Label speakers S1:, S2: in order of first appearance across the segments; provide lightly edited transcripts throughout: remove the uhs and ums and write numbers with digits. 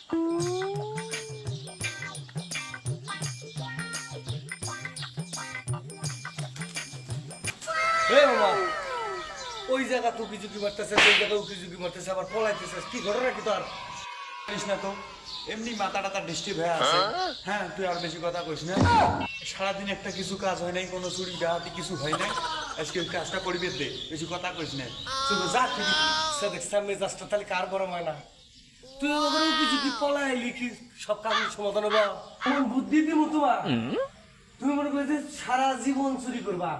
S1: ওই জায়গা তুকি ঝুঁকি মারতেছে, ওই জায়গা উকি ঝুঁকি মারতেছে, আবার পলাইতেছে, কি ঘটনা কি তোর?
S2: করিস না তো, এমনি মাথাটা তার ডিস্টার্ব হয়ে আছে। হ্যাঁ, তুই আর বেশি কথা কইস না। সারাদিন একটা কিছু কাজ হয় নাই, কোনো চুরি ডাহাতি কিছু হয় নাই। আজকে ওই কাজটা করিবে দে, বেশি কথা কইস না।
S1: শুধু যা তুই সাদেক সামনে যাসটা তাহলে কার গরম হয় না? তুই ওখানে উকি ঝুঁকি পলাইলি কি সব কাজ সমাধান হবা? আমার বুদ্ধি দিব তোমার। তুমি মনে করো যে সারা জীবন চুরি করবা,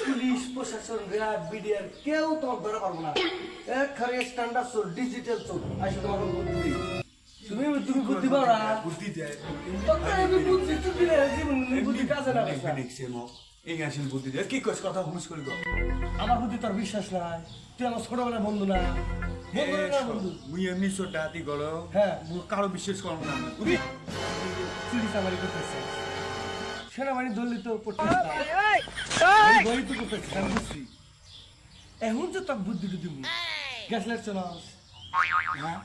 S1: পুলিশ প্রশাসন র্যাব বিডিআর কেউ তোমার ধরা পারবো না। একখানে স্ট্যান্ডার্ড চোর, ডিজিটাল চোর আসলে তোমার বুদ্ধি। তুমি তুমি বুদ্ধি পাও না,
S2: বুদ্ধি দেয়
S1: বুদ্ধি তো দিলে জীবন বুদ্ধি কাজে না।
S2: এই আসেন বুদ্ধি দেয় কি কইস কথা হুস করি গো।
S1: আমার বুদ্ধি তোর বিশ্বাস নাই, তুই আমার ছোটবেলার বন্ধু না, বন্ধু না বন্ধু।
S2: মুই এমনি চোর ডাহাতি করো,
S1: হ্যাঁ
S2: কারো বিশ্বাস করো না।
S1: চুরি চামারি করতেছে, সেনাবাহিনী ধরলি তো পড়তেছে তো করতেছে, আমি বুঝছি। এখন যে তোর বুদ্ধি দিব, গ্যাস লাইট চেনস? হ্যাঁ,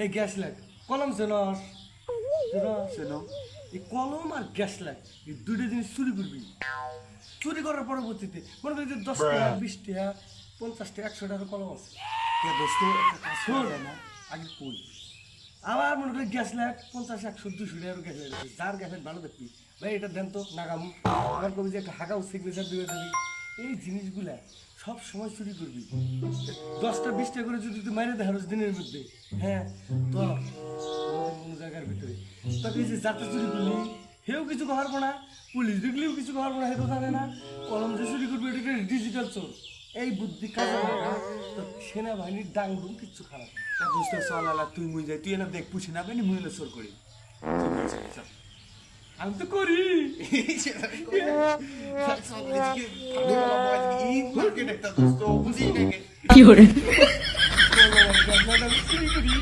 S1: এই গ্যাস লাইট কলম চেনস? এই কলম আর গ্যাস লাইট এই দুইটা জিনিস চুরি করবি। চুরি করার পরবর্তীতে মনে করি যে 10 টাকা 20 টাকা 50 টাকা 100 টাকার কলম আছে,
S2: দোস্ত একটা কাজ করা যায় না?
S1: আগে কই আবার মনে করি গ্যাস লাইট 50 100 200 টাকার গ্যাস লাইট আছে, যার গ্যাস লাইট ভালো দেখবি ভাই এটা দেন তো নাগামু, আমার কবি যে একটা হাগাও সিগনেচার দিবে দেবি। এই জিনিসগুলা সব সময় চুরি করবি। 10টা 20টা করে যদি তুই মাইরে দেখাস দিনের মধ্যে, হ্যাঁ তো কোনো জায়গার ভিতরে তবে যে যাতে চুরি করলি সেও কিছু পারবো না, পুলিশ দেখলেও কিছু পারবো না, সেটা জানে না। কলম যে চুরি করবি এটা ডিজিটাল চোর। এই বুদ্ধি কাজে লাগা তো সেনাবাহিনীর ডাং ডুং কিচ্ছু খারাপ না।
S2: দোস্ত চল তুই মুই যাই, তুই এনে দেখ পুছি না পানি মুই এনে চোর করি।
S1: আমি তো করি
S3: কি করে
S1: চুরি করি।